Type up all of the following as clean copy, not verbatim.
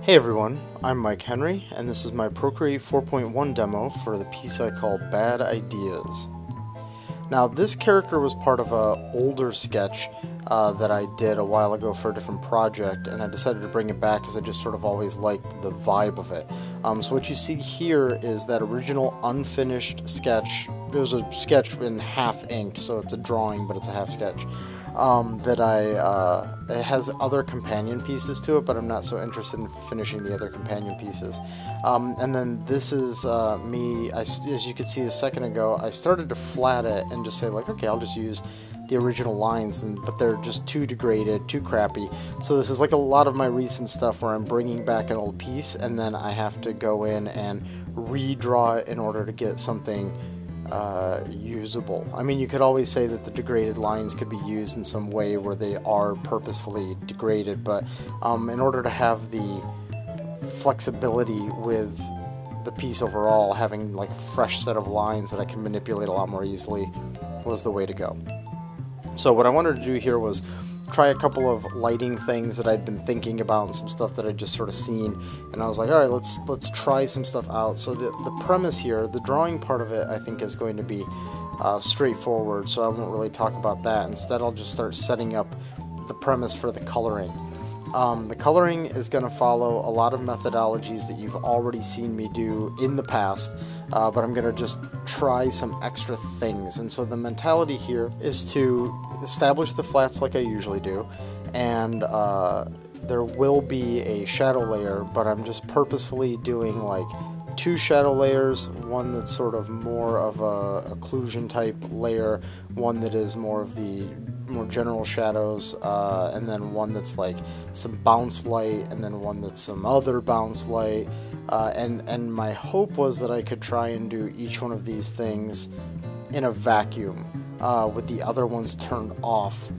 Hey everyone, I'm Mike Henry, and this is my Procreate 4.1 demo for the piece I call Bad Ideas. Now, this character was part of an older sketch that I did a while ago for a different project, and I decided to bring it back because I just sort of always liked the vibe of it. So what you see here is that original unfinished sketch. It was a sketch in half inked, so it's a drawing, but it's a half sketch. It has other companion pieces to it, but I'm not so interested in finishing the other companion pieces. And then this is me, as you could see a second ago, I started to flat it and just say like, okay, I'll just use the original lines, but they're just too degraded, too crappy. So this is like a lot of my recent stuff where I'm bringing back an old piece and then I have to go in and redraw it in order to get something usable. I mean, you could always say that the degraded lines could be used in some way where they are purposefully degraded, but in order to have the flexibility with the piece overall, having like a fresh set of lines that I can manipulate a lot more easily was the way to go. So what I wanted to do here was try a couple of lighting things that I'd been thinking about and some stuff that I'd just sort of seen, and I was like, alright, let's try some stuff out. So the premise here, the drawing part of it, I think is going to be straightforward, so I won't really talk about that. Instead, I'll just start setting up the premise for the coloring. The coloring is going to follow a lot of methodologies that you've already seen me do in the past, but I'm going to just try some extra things. And so the mentality here is to establish the flats like I usually do, and there will be a shadow layer, but I'm just purposefully doing like two shadow layers, one that's sort of more of a occlusion type layer, one that is more of the more general shadows, and then one that's like some bounce light, and then one that's some other bounce light, and my hope was that I could try and do each one of these things in a vacuum with the other ones turned off,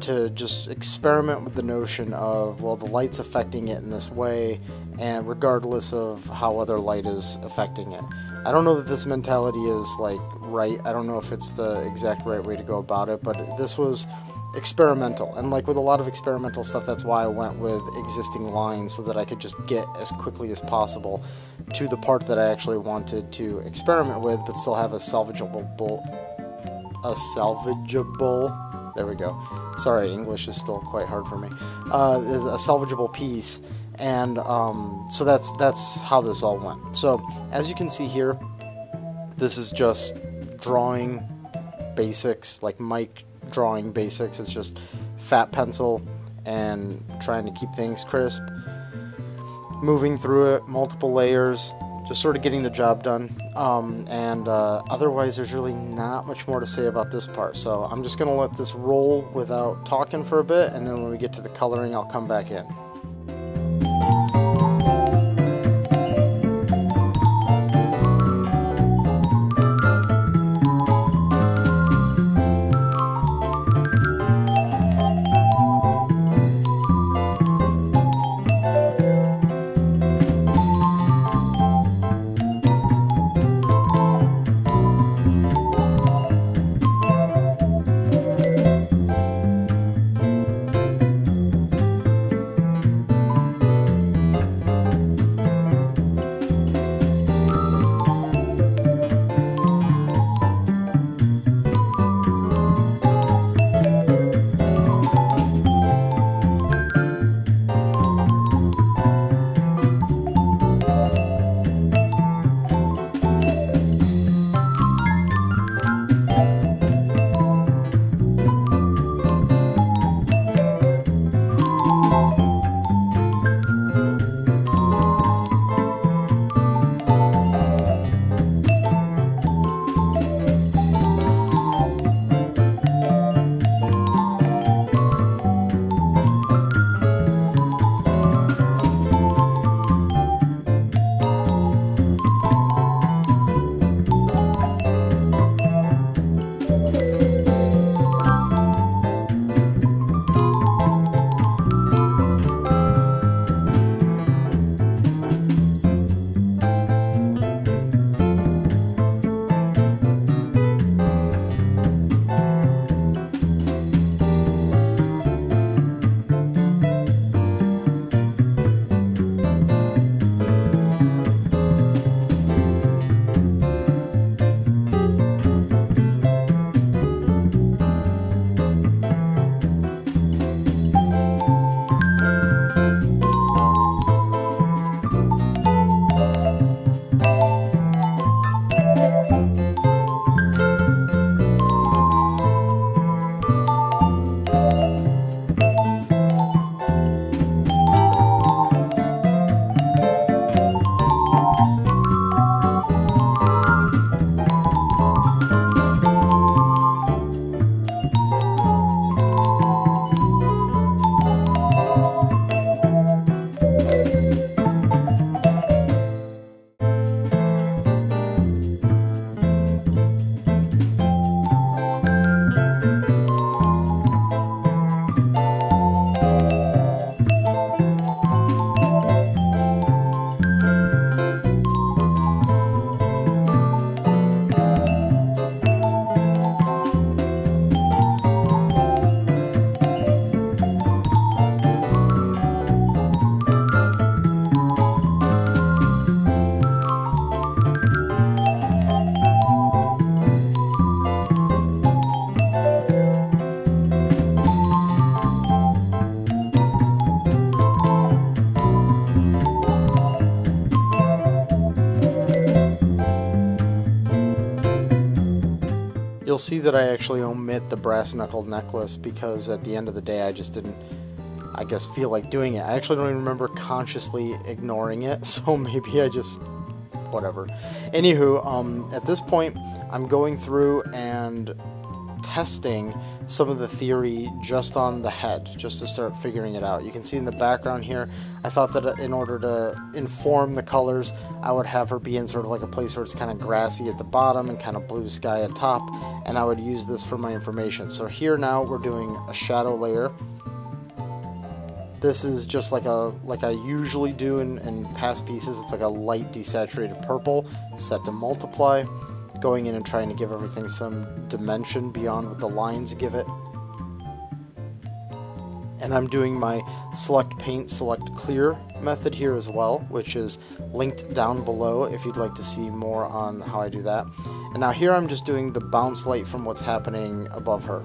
to just experiment with the notion of, well, the light's affecting it in this way, and regardless of how other light is affecting it. I don't know that this mentality is like right. I don't know if it's the exact right way to go about it, but this was experimental, and like with a lot of experimental stuff, that's why I went with existing lines, so that I could just get as quickly as possible to the part that I actually wanted to experiment with, but still have a salvageable, there we go. Sorry, English is still quite hard for me. Is a salvageable piece, and so that's how this all went. So as you can see here, this is just drawing basics, like Mike drawing basics. It's just fat pencil and trying to keep things crisp, moving through it, multiple layers, just sort of getting the job done. Otherwise there's really not much more to say about this part, so I'm just gonna let this roll without talking for a bit, and then when we get to the coloring I'll come back in. you'll see that I actually omit the brass knuckled necklace because at the end of the day I just didn't, I guess, feel like doing it. I actually don't even remember consciously ignoring it, so maybe I just, whatever. Anywho, at this point I'm going through and testing some of the theory just on the head, just to start figuring it out. You can see in the background here, I thought that in order to inform the colors, I would have her be in sort of like a place where it's kind of grassy at the bottom and kind of blue sky at top, and I would use this for my information. So here now we're doing a shadow layer. This is just like I usually do in past pieces. It's like a light desaturated purple set to multiply, going in and trying to give everything some dimension beyond what the lines give it. And I'm doing my select paint, select clear method here as well, which is linked down below if you'd like to see more on how I do that. And now here I'm just doing the bounce light from what's happening above her.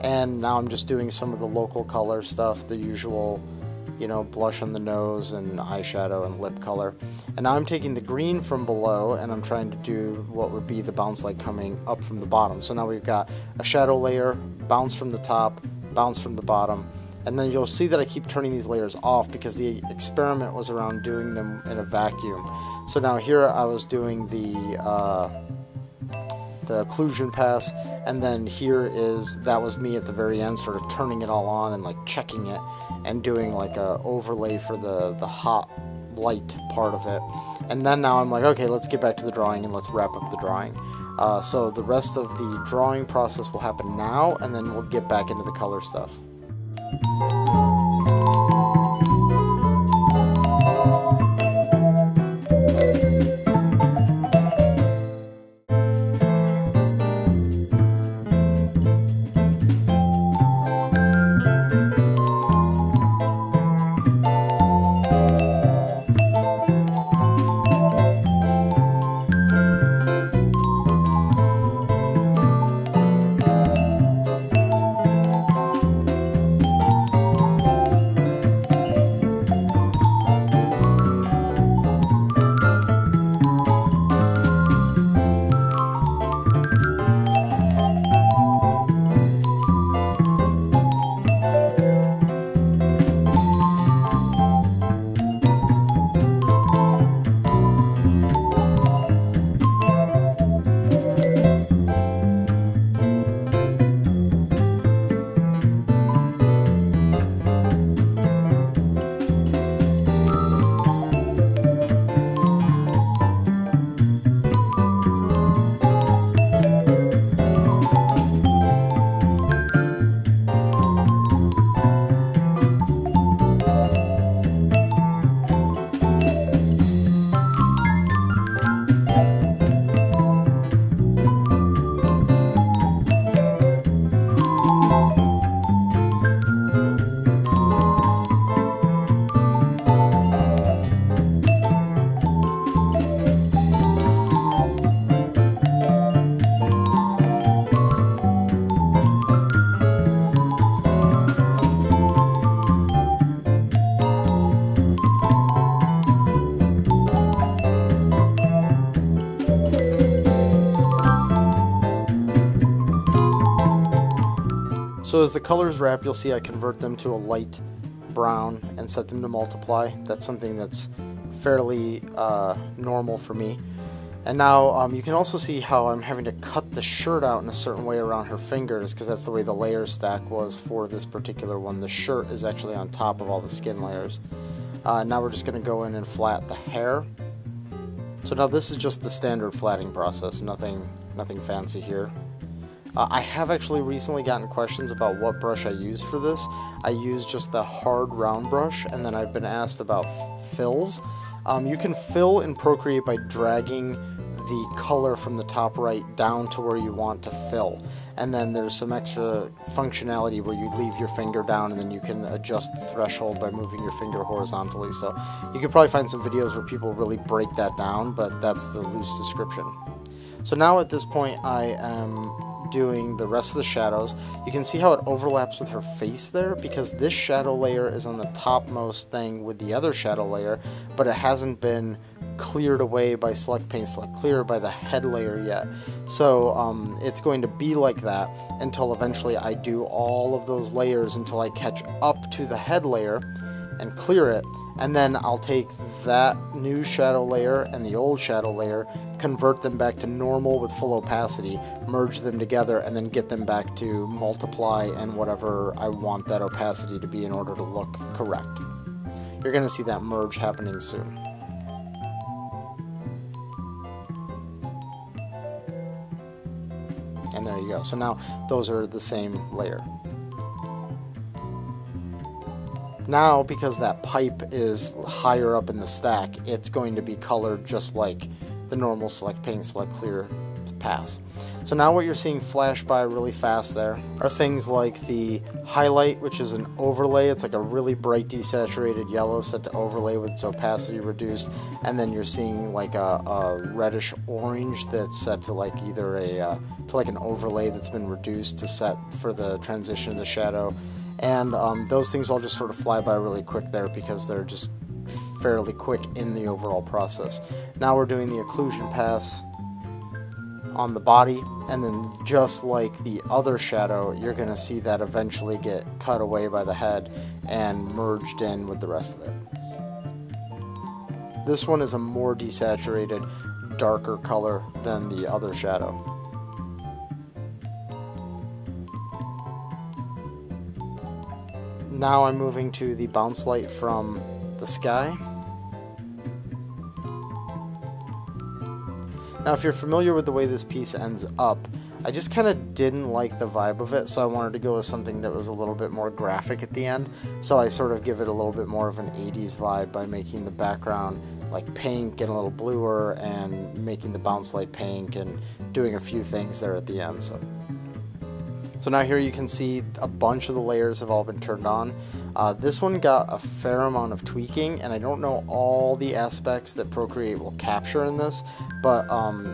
And now I'm just doing some of the local color stuff, the usual, you know, blush on the nose and eyeshadow and lip color. And now I'm taking the green from below and I'm trying to do what would be the bounce light coming up from the bottom. So now we've got a shadow layer, bounce from the top, bounce from the bottom, and then you'll see that I keep turning these layers off because the experiment was around doing them in a vacuum. So now here I was doing the occlusion pass, and then that was me at the very end sort of turning it all on and like checking it and doing like a overlay for the hot light part of it. And then now I'm like, okay, let's get back to the drawing and let's wrap up the drawing. So the rest of the drawing process will happen now, and then we'll get back into the color stuff. So as the colors wrap, you'll see I convert them to a light brown and set them to multiply. That's something that's fairly normal for me. And now you can also see how I'm having to cut the shirt out in a certain way around her fingers, because that's the way the layer stack was for this particular one. The shirt is actually on top of all the skin layers. Now we're just going to go in and flat the hair. So now this is just the standard flatting process, nothing fancy here. I have actually recently gotten questions about what brush I use for this. I use just the hard round brush, and then I've been asked about fills. You can fill in Procreate by dragging the color from the top right down to where you want to fill. And then there's some extra functionality where you leave your finger down and then you can adjust the threshold by moving your finger horizontally. So you could probably find some videos where people really break that down, but that's the loose description. So now at this point I am doing the rest of the shadows. You can see how it overlaps with her face there, because this shadow layer is on the topmost thing with the other shadow layer, but it hasn't been cleared away by Select Paint Select Clear by the head layer yet. So it's going to be like that until eventually I do all of those layers until I catch up to the head layer and clear it, and then I'll take that new shadow layer and the old shadow layer, convert them back to normal with full opacity, merge them together, and then get them back to multiply and whatever I want that opacity to be in order to look correct. You're going to see that merge happening soon. And there you go. So now those are the same layer. Now, because that pipe is higher up in the stack, it's going to be colored just like the normal Select Paint, Select Clear pass. So now what you're seeing flash by really fast there are things like the highlight, which is an overlay. It's like a really bright desaturated yellow set to overlay with its opacity reduced, and then you're seeing like a reddish orange that's set to like either to like an overlay that's been reduced to set for the transition of the shadow. And those things all just sort of fly by really quick there because they're just fairly quick in the overall process. Now we're doing the occlusion pass on the body, and then just like the other shadow, you're going to see that eventually get cut away by the head and merged in with the rest of it. This one is a more desaturated, darker color than the other shadow. Now I'm moving to the bounce light from the sky. Now if you're familiar with the way this piece ends up, I just kind of didn't like the vibe of it, so I wanted to go with something that was a little bit more graphic at the end. So I sort of give it a little bit more of an 80s vibe by making the background like pink and a little bluer, and making the bounce light pink, and doing a few things there at the end. So now here you can see a bunch of the layers have all been turned on. This one got a fair amount of tweaking, and I don't know all the aspects that Procreate will capture in this, but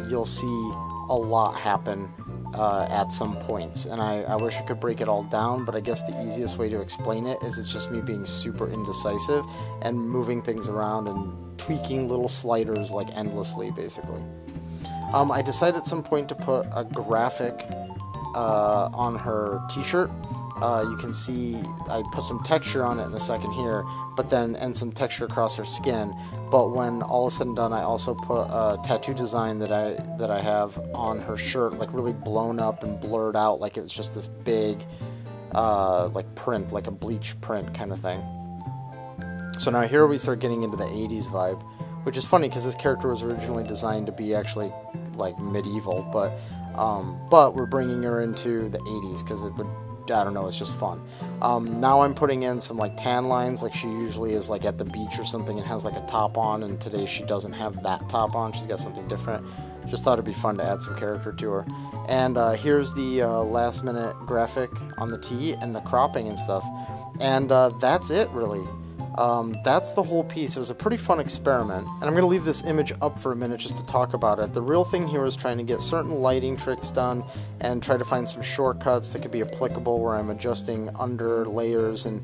you'll see a lot happen at some points. And I wish I could break it all down, but I guess the easiest way to explain it is it's just me being super indecisive and moving things around and tweaking little sliders like endlessly, basically. I decided at some point to put a graphic on her t-shirt. You can see I put some texture on it in a second here, but then and some texture across her skin. But when all is said and done, I also put a tattoo design that I have on her shirt, like really blown up and blurred out, like it was just this big like print, like a bleach print kind of thing. So now here we start getting into the 80s vibe, which is funny because this character was originally designed to be actually like medieval, but we're bringing her into the 80s because it would, I don't know, it's just fun. Now I'm putting in some like tan lines, like she usually is like at the beach or something and has like a top on, and today she doesn't have that top on, she's got something different. Just thought it'd be fun to add some character to her. And here's the last minute graphic on the tee and the cropping and stuff. And that's it, really. That's the whole piece. It was a pretty fun experiment, and I'm going to leave this image up for a minute just to talk about it. The real thing here is trying to get certain lighting tricks done and try to find some shortcuts that could be applicable where I'm adjusting under layers and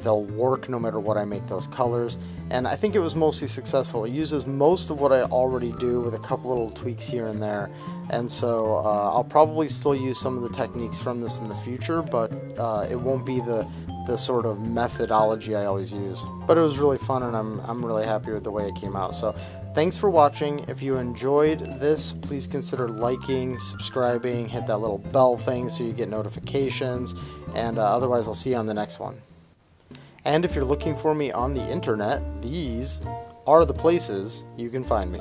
they'll work no matter what I make those colors. And I think it was mostly successful. It uses most of what I already do with a couple little tweaks here and there, and so I'll probably still use some of the techniques from this in the future, but it won't be the sort of methodology I always use. But it was really fun, and I'm really happy with the way it came out. So thanks for watching. If you enjoyed this, please consider liking, subscribing, hit that little bell thing so you get notifications, and otherwise I'll see you on the next one. And if you're looking for me on the internet, these are the places you can find me.